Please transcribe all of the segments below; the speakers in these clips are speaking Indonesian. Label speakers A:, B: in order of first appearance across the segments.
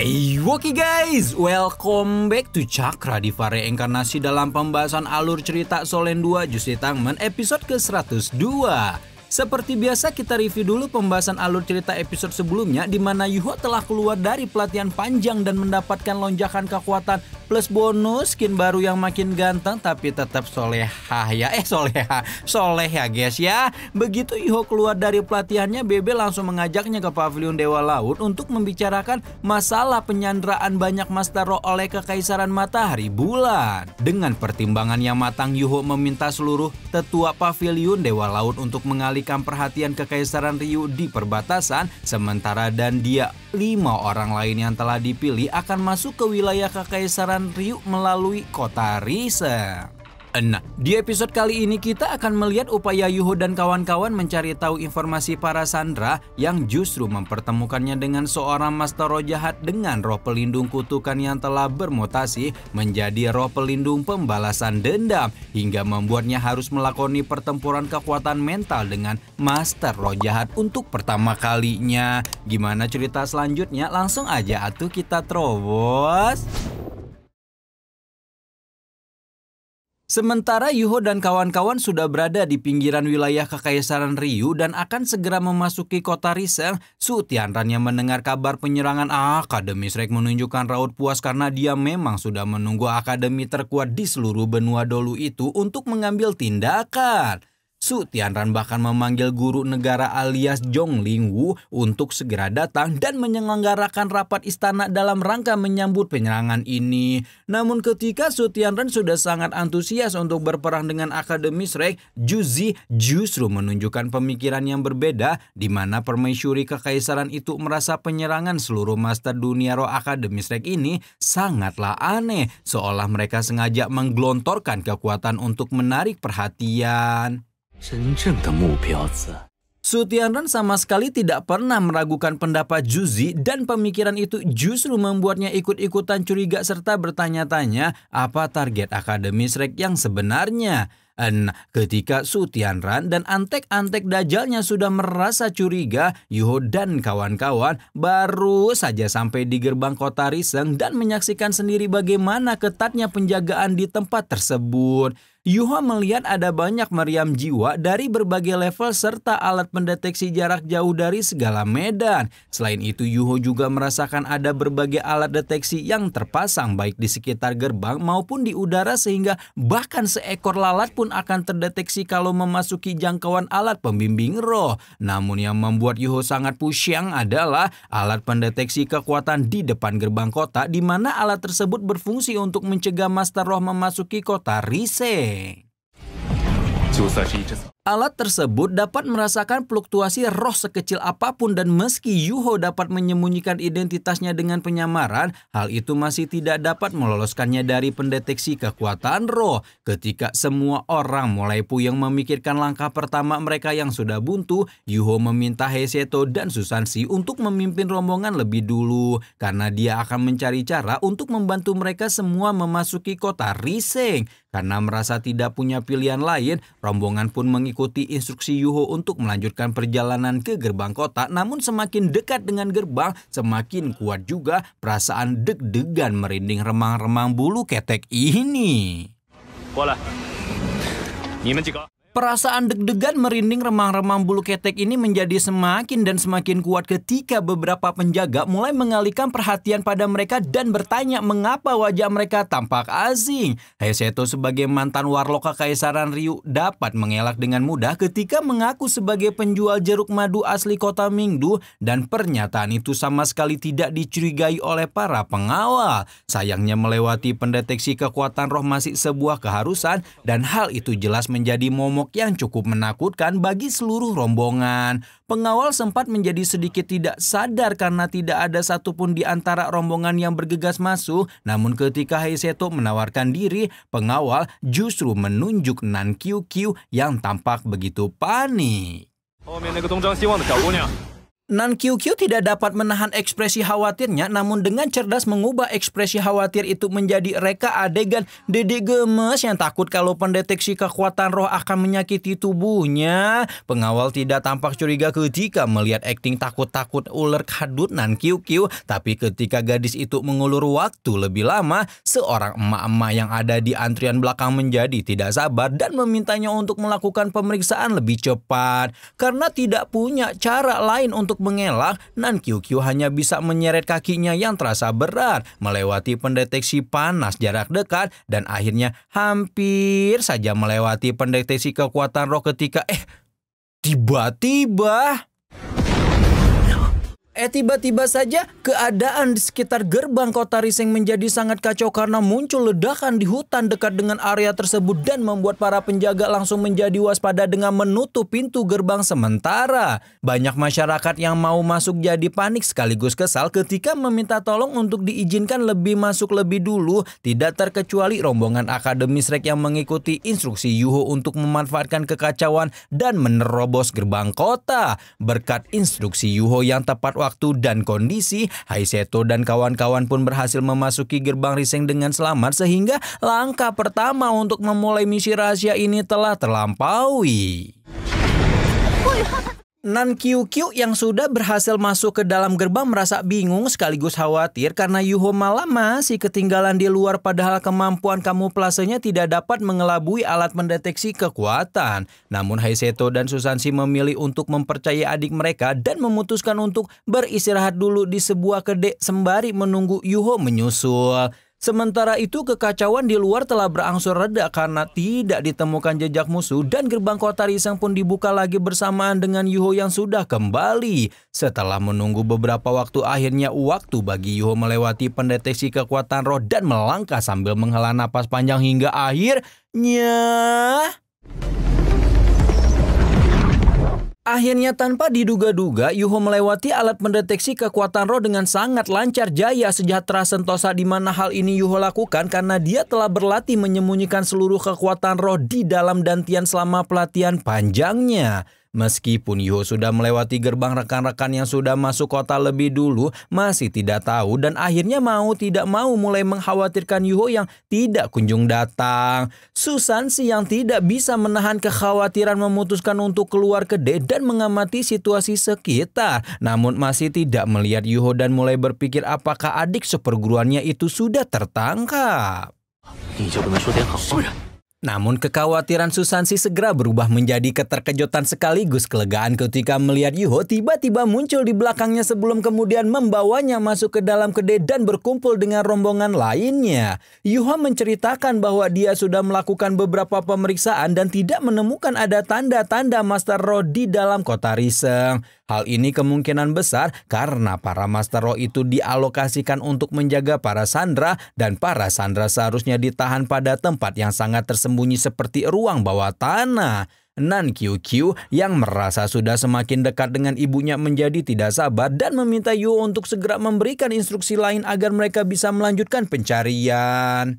A: Hey, oke guys, welcome back to Cakra Diva Reinkarnasi dalam pembahasan alur cerita Solen 2 Juicy Tangmen episode ke-102. Seperti biasa kita review dulu pembahasan alur cerita episode sebelumnya di mana Yuho telah keluar dari pelatihan panjang dan mendapatkan lonjakan kekuatan plus bonus skin baru yang makin ganteng tapi tetap soleh ya guys ya. Begitu Yuho keluar dari pelatihannya, Bebe langsung mengajaknya ke pavilion Dewa Laut untuk membicarakan masalah penyanderaan banyak Master Roh oleh Kekaisaran Matahari Bulan. Dengan pertimbangan yang matang, Yuho meminta seluruh tetua pavilion Dewa Laut untuk mengalihkan perhatian Kekaisaran Ryu di perbatasan, sementara dan dia 5 orang lain yang telah dipilih akan masuk ke wilayah Kekaisaran Ryu melalui kota Rise. Nah, di episode kali ini kita akan melihat upaya Yuho dan kawan-kawan mencari tahu informasi para Sandra yang justru mempertemukannya dengan seorang Master Roh jahat dengan roh pelindung kutukan yang telah bermutasi menjadi roh pelindung pembalasan dendam, hingga membuatnya harus melakoni pertempuran kekuatan mental dengan Master Roh jahat untuk pertama kalinya. Gimana cerita selanjutnya? Langsung aja atuh kita terobos. Sementara Yuho dan kawan-kawan sudah berada di pinggiran wilayah Kekaisaran Ryu dan akan segera memasuki kota Rise, Su Tianran yang mendengar kabar penyerangan Akademi Shrek menunjukkan raut puas karena dia memang sudah menunggu akademi terkuat di seluruh benua dolu itu untuk mengambil tindakan. Su Tianran bahkan memanggil guru negara alias Zhongling Wu untuk segera datang dan menyelenggarakan rapat istana dalam rangka menyambut penyerangan ini. Namun ketika Su Tianran sudah sangat antusias untuk berperang dengan Akademi Shrek, Juzi justru menunjukkan pemikiran yang berbeda, di mana permaisuri kekaisaran itu merasa penyerangan seluruh Master Dunia Roh Akademi Shrek ini sangatlah aneh, seolah mereka sengaja menggelontorkan kekuatan untuk menarik perhatian. Su Tianran sama sekali tidak pernah meragukan pendapat Juzi dan pemikiran itu justru membuatnya ikut-ikutan curiga serta bertanya-tanya apa target Akademi Shrek yang sebenarnya. Ketika Su Tianran dan antek-antek dajalnya sudah merasa curiga, Yuho dan kawan-kawan baru saja sampai di gerbang kota Riseng dan menyaksikan sendiri bagaimana ketatnya penjagaan di tempat tersebut. Yuho melihat ada banyak meriam jiwa dari berbagai level serta alat pendeteksi jarak jauh dari segala medan. Selain itu, Yuho juga merasakan ada berbagai alat deteksi yang terpasang baik di sekitar gerbang maupun di udara, sehingga bahkan seekor lalat pun akan terdeteksi kalau memasuki jangkauan alat pembimbing roh. Namun yang membuat Yuho sangat pusyang adalah alat pendeteksi kekuatan di depan gerbang kota, di mana alat tersebut berfungsi untuk mencegah Master Roh memasuki kota Rise. Alat tersebut dapat merasakan fluktuasi roh sekecil apapun, dan meski Yuho dapat menyembunyikan identitasnya dengan penyamaran, hal itu masih tidak dapat meloloskannya dari pendeteksi kekuatan roh. Ketika semua orang mulai puyeng memikirkan langkah pertama mereka yang sudah buntu, Yuho meminta Heiseto dan Susanshi untuk memimpin rombongan lebih dulu, karena dia akan mencari cara untuk membantu mereka semua memasuki kota Riseng. Karena merasa tidak punya pilihan lain, rombongan pun mengikuti instruksi Yuho untuk melanjutkan perjalanan ke gerbang kota. Namun semakin dekat dengan gerbang, semakin kuat juga perasaan deg-degan merinding remang-remang bulu ketek ini. Perasaan deg-degan merinding remang-remang bulu ketek ini menjadi semakin dan semakin kuat ketika beberapa penjaga mulai mengalihkan perhatian pada mereka dan bertanya mengapa wajah mereka tampak asing. Heiseto sebagai mantan warlock Kekaisaran Ryu dapat mengelak dengan mudah ketika mengaku sebagai penjual jeruk madu asli kota Mingdu, dan pernyataan itu sama sekali tidak dicurigai oleh para pengawal. Sayangnya melewati pendeteksi kekuatan roh masih sebuah keharusan, dan hal itu jelas menjadi momok yang cukup menakutkan bagi seluruh rombongan. Pengawal sempat menjadi sedikit tidak sadar karena tidak ada satupun di antara rombongan yang bergegas masuk. Namun ketika Heiseto menawarkan diri, pengawal justru menunjuk Nan Qiu yang tampak begitu panik. Nan QQ tidak dapat menahan ekspresi khawatirnya, namun dengan cerdas mengubah ekspresi khawatir itu menjadi reka adegan Dede gemes yang takut kalau pendeteksi kekuatan roh akan menyakiti tubuhnya. Pengawal tidak tampak curiga ketika melihat akting takut-takut ular kadut Nan QQ, tapi ketika gadis itu mengulur waktu lebih lama, seorang emak-emak yang ada di antrian belakang menjadi tidak sabar dan memintanya untuk melakukan pemeriksaan lebih cepat. Karena tidak punya cara lain untuk mengelak, Nan QQ hanya bisa menyeret kakinya yang terasa berat, melewati pendeteksi panas jarak dekat, dan akhirnya hampir saja melewati pendeteksi kekuatan roh ketika tiba-tiba saja keadaan di sekitar gerbang kota Riseng menjadi sangat kacau karena muncul ledakan di hutan dekat dengan area tersebut dan membuat para penjaga langsung menjadi waspada dengan menutup pintu gerbang sementara. Banyak masyarakat yang mau masuk jadi panik sekaligus kesal ketika meminta tolong untuk diizinkan masuk lebih dulu, tidak terkecuali rombongan Akademi Shrek yang mengikuti instruksi Yuho untuk memanfaatkan kekacauan dan menerobos gerbang kota. Berkat instruksi Yuho yang tepat waktu dan kondisi, Haiseto dan kawan-kawan pun berhasil memasuki gerbang Riseng dengan selamat sehingga langkah pertama untuk memulai misi rahasia ini telah terlampaui. Nan QQ yang sudah berhasil masuk ke dalam gerbang merasa bingung sekaligus khawatir karena Yuho malah masih ketinggalan di luar padahal kemampuan kamuflasenya tidak dapat mengelabui alat mendeteksi kekuatan. Namun Haiseto dan Susanshi memilih untuk mempercayai adik mereka dan memutuskan untuk beristirahat dulu di sebuah kedai sembari menunggu Yuho menyusul. Sementara itu kekacauan di luar telah berangsur reda karena tidak ditemukan jejak musuh dan gerbang kota Riseng pun dibuka lagi bersamaan dengan Yuho yang sudah kembali. Setelah menunggu beberapa waktu, akhirnya waktu bagi Yuho melewati pendeteksi kekuatan roh dan melangkah sambil menghela napas panjang hingga Akhirnya tanpa diduga-duga, Yuho melewati alat mendeteksi kekuatan roh dengan sangat lancar. Jaya sejahtera sentosa di mana hal ini Yuho lakukan karena dia telah berlatih menyembunyikan seluruh kekuatan roh di dalam dantian selama pelatihan panjangnya. Meskipun Yuho sudah melewati gerbang, rekan-rekan yang sudah masuk kota lebih dulu masih tidak tahu dan akhirnya mau tidak mau mulai mengkhawatirkan Yuho yang tidak kunjung datang. Susanshi yang tidak bisa menahan kekhawatiran memutuskan untuk keluar kedai dan mengamati situasi sekitar. Namun masih tidak melihat Yuho dan mulai berpikir apakah adik seperguruannya itu sudah tertangkap. Namun kekhawatiran Susanshi segera berubah menjadi keterkejutan sekaligus kelegaan ketika melihat Yuho tiba-tiba muncul di belakangnya sebelum kemudian membawanya masuk ke dalam kedai dan berkumpul dengan rombongan lainnya. Yuho menceritakan bahwa dia sudah melakukan beberapa pemeriksaan dan tidak menemukan ada tanda-tanda Master Roh di dalam kota Riseng. Hal ini kemungkinan besar karena para Master Roh itu dialokasikan untuk menjaga para sandera dan para sandera seharusnya ditahan pada tempat yang sangat tersembunyi seperti ruang bawah tanah. Nan QQ yang merasa sudah semakin dekat dengan ibunya menjadi tidak sabar dan meminta Yuho untuk segera memberikan instruksi lain agar mereka bisa melanjutkan pencarian.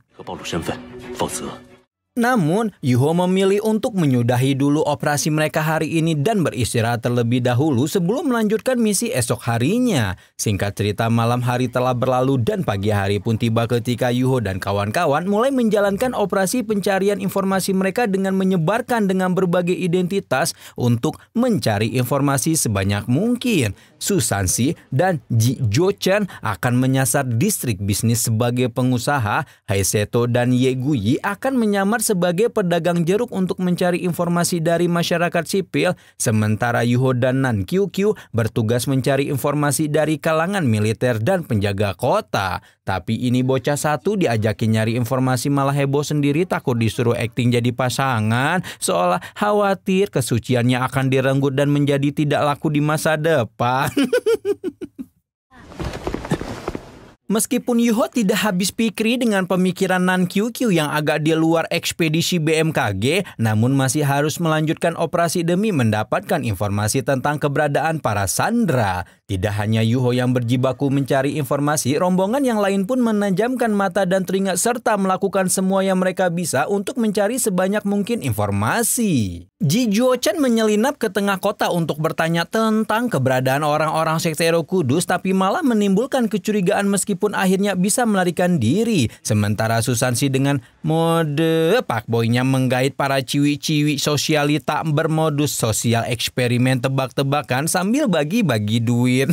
A: Namun, Yuho memilih untuk menyudahi dulu operasi mereka hari ini dan beristirahat terlebih dahulu sebelum melanjutkan misi esok harinya. Singkat cerita, malam hari telah berlalu dan pagi hari pun tiba ketika Yuho dan kawan-kawan mulai menjalankan operasi pencarian informasi mereka dengan menyebarkan dengan berbagai identitas untuk mencari informasi sebanyak mungkin. Susanshi dan Ji Jo-chan akan menyasar distrik bisnis sebagai pengusaha. Haiseto dan Ye Guyi akan menyamar sebagai pedagang jeruk untuk mencari informasi dari masyarakat sipil, sementara Yuho dan Nan QQ bertugas mencari informasi dari kalangan militer dan penjaga kota. Tapi ini bocah satu diajakin nyari informasi malah heboh sendiri, takut disuruh akting jadi pasangan, seolah khawatir kesuciannya akan direnggut dan menjadi tidak laku di masa depan. Meskipun Yuho tidak habis pikir dengan pemikiran Nan QQ yang agak di luar ekspedisi BMKG, namun masih harus melanjutkan operasi demi mendapatkan informasi tentang keberadaan para sandera. Tidak hanya Yuho yang berjibaku mencari informasi, rombongan yang lain pun menajamkan mata dan telinga serta melakukan semua yang mereka bisa untuk mencari sebanyak mungkin informasi. Ji Juochan menyelinap ke tengah kota untuk bertanya tentang keberadaan orang-orang sekte Roh Kudus, tapi malah menimbulkan kecurigaan meskipun akhirnya bisa melarikan diri. Sementara Susansi dengan mode fuckboy-nya menggait para ciwi-ciwi sosialita bermodus sosial eksperimen tebak-tebakan sambil bagi-bagi duit.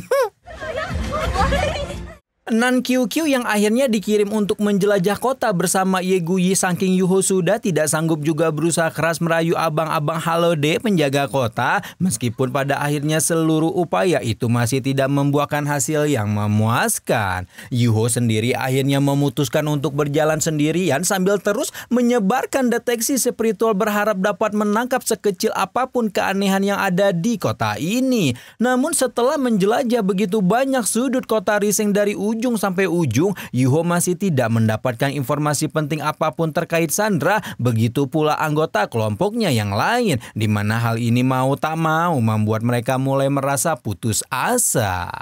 A: Nan QQ yang akhirnya dikirim untuk menjelajah kota bersama Ye Guyi saking Yuho sudah tidak sanggup juga berusaha keras merayu abang-abang Halode penjaga kota, meskipun pada akhirnya seluruh upaya itu masih tidak membuahkan hasil yang memuaskan. Yuho sendiri akhirnya memutuskan untuk berjalan sendirian sambil terus menyebarkan deteksi spiritual berharap dapat menangkap sekecil apapun keanehan yang ada di kota ini. Namun setelah menjelajah begitu banyak sudut kota Riseng dari ujung sampai ujung, Yuho masih tidak mendapatkan informasi penting apapun terkait Sandra, begitu pula anggota kelompoknya yang lain, di mana hal ini mau tak mau membuat mereka mulai merasa putus asa.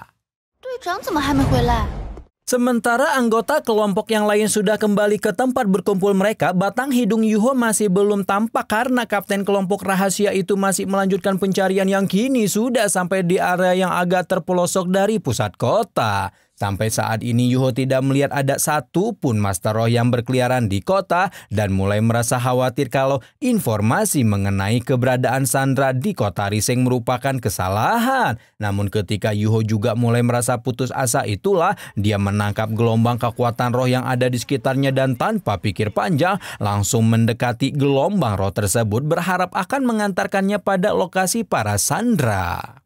A: Sementara anggota kelompok yang lain sudah kembali ke tempat berkumpul mereka, batang hidung Yuho masih belum tampak karena kapten kelompok rahasia itu masih melanjutkan pencarian yang kini sudah sampai di area yang agak terpelosok dari pusat kota. Sampai saat ini Yuho tidak melihat ada satu pun Master Roh yang berkeliaran di kota dan mulai merasa khawatir kalau informasi mengenai keberadaan Sandra di kota Riseng merupakan kesalahan. Namun ketika Yuho juga mulai merasa putus asa, itulah dia menangkap gelombang kekuatan roh yang ada di sekitarnya dan tanpa pikir panjang langsung mendekati gelombang roh tersebut berharap akan mengantarkannya pada lokasi para Sandra.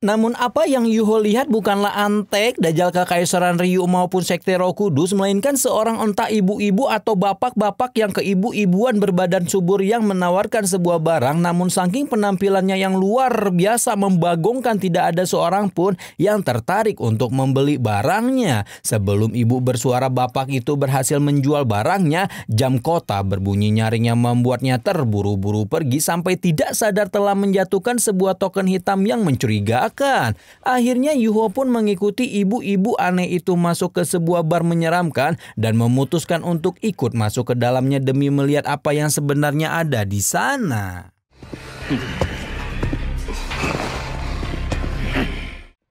A: Namun apa yang Yuho lihat bukanlah antek, dajjal kekaisaran Ryu maupun sekte Roh Kudus, melainkan seorang entah ibu-ibu atau bapak-bapak yang keibu-ibuan berbadan subur yang menawarkan sebuah barang, namun saking penampilannya yang luar biasa membagongkan tidak ada seorang pun yang tertarik untuk membeli barangnya. Sebelum ibu bersuara bapak itu berhasil menjual barangnya, jam kota berbunyi nyaring yang membuatnya terburu-buru pergi sampai tidak sadar telah menjatuhkan sebuah token hitam yang mencurigakan. Akhirnya Yuho pun mengikuti ibu-ibu aneh itu masuk ke sebuah bar menyeramkan dan memutuskan untuk ikut masuk ke dalamnya demi melihat apa yang sebenarnya ada di sana.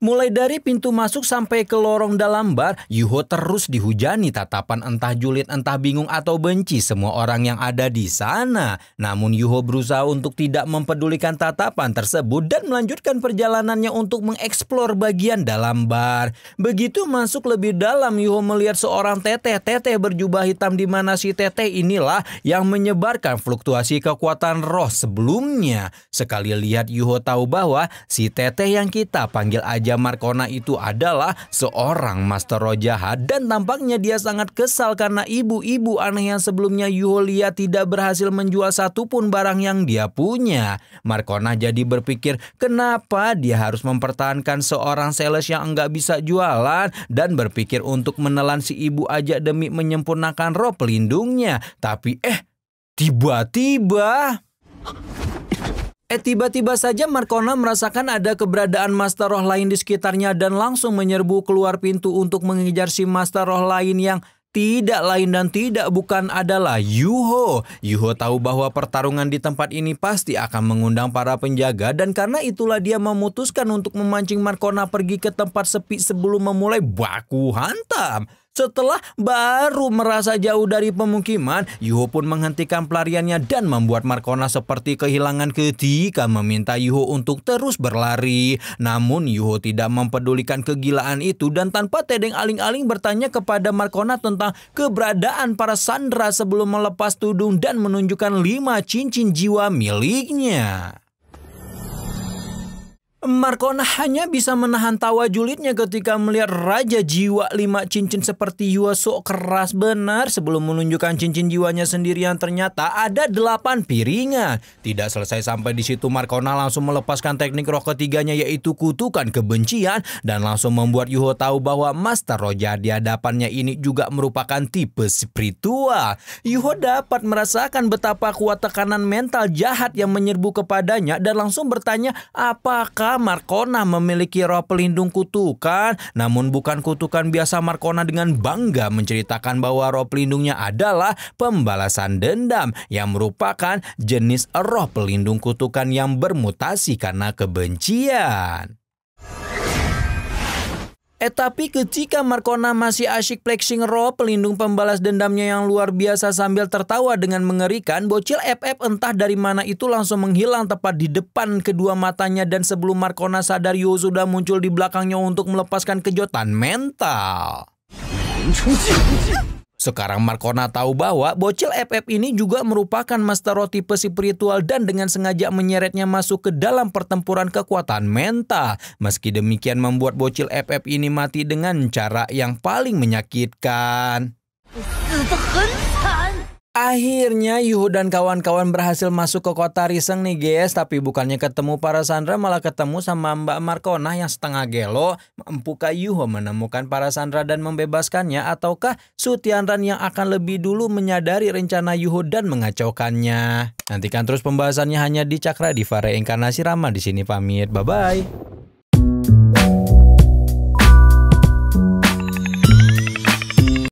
A: Mulai dari pintu masuk sampai ke lorong dalam bar, Yuho terus dihujani tatapan entah julid, entah bingung atau benci semua orang yang ada di sana. Namun Yuho berusaha untuk tidak mempedulikan tatapan tersebut dan melanjutkan perjalanannya untuk mengeksplor bagian dalam bar. Begitu masuk lebih dalam, Yuho melihat seorang teteh berjubah hitam, di mana si teteh inilah yang menyebarkan fluktuasi kekuatan roh sebelumnya. Sekali lihat Yuho tahu bahwa si teteh yang kita panggil aja Markona itu adalah seorang master roh jahat, dan tampaknya dia sangat kesal karena ibu-ibu aneh yang sebelumnya Yuho lihat tidak berhasil menjual satupun barang yang dia punya. Markona jadi berpikir kenapa dia harus mempertahankan seorang sales yang enggak bisa jualan dan berpikir untuk menelan si ibu aja demi menyempurnakan roh pelindungnya. Tapi tiba-tiba saja Markona merasakan ada keberadaan master roh lain di sekitarnya dan langsung menyerbu keluar pintu untuk mengejar si master roh lain yang tidak lain dan tidak bukan adalah Yuho. Yuho tahu bahwa pertarungan di tempat ini pasti akan mengundang para penjaga, dan karena itulah dia memutuskan untuk memancing Markona pergi ke tempat sepi sebelum memulai baku hantam. Setelah baru merasa jauh dari pemukiman, Yuho pun menghentikan pelariannya dan membuat Markona seperti kehilangan ketika meminta Yuho untuk terus berlari. Namun Yuho tidak mempedulikan kegilaan itu dan tanpa tedeng aling-aling bertanya kepada Markona tentang keberadaan para Sandra sebelum melepas tudung dan menunjukkan 5 cincin jiwa miliknya. Markona hanya bisa menahan tawa julidnya ketika melihat Raja Jiwa 5 cincin seperti Yuho sok keras benar sebelum menunjukkan cincin jiwanya sendiri yang ternyata ada 8 piringan. Tidak selesai sampai di situ, Markona langsung melepaskan teknik roh ketiganya yaitu kutukan kebencian dan langsung membuat Yuho tahu bahwa Master Roh jahat di hadapannya ini juga merupakan tipe spiritual. Yuho dapat merasakan betapa kuat tekanan mental jahat yang menyerbu kepadanya dan langsung bertanya apakah Baiklah, Markona memiliki roh pelindung kutukan. Namun bukan kutukan biasa. Markona dengan bangga menceritakan bahwa roh pelindungnya adalah pembalasan dendam, yang merupakan jenis roh pelindung kutukan yang bermutasi karena kebencian. Tapi ketika Markona masih asyik flexing roh pelindung pembalas dendamnya yang luar biasa sambil tertawa dengan mengerikan, bocil FF entah dari mana itu langsung menghilang tepat di depan kedua matanya, dan sebelum Markona sadar, Yuho sudah muncul di belakangnya untuk melepaskan kejotan mental. Sekarang Markona tahu bahwa bocil FF ini juga merupakan master roh tipe spiritual dan dengan sengaja menyeretnya masuk ke dalam pertempuran kekuatan mental. Meski demikian membuat bocil FF ini mati dengan cara yang paling menyakitkan. Akhirnya Yuho dan kawan-kawan berhasil masuk ke kota Riseng nih guys. Tapi bukannya ketemu para Sandra, malah ketemu sama Mbak Markona yang setengah gelo. Mampukah Yuho menemukan para Sandra dan membebaskannya? Ataukah Su Tianran yang akan lebih dulu menyadari rencana Yuho dan mengacaukannya? Nantikan terus pembahasannya hanya di Cakra Diva Reinkarnasi Rama. Di sini pamit, bye-bye.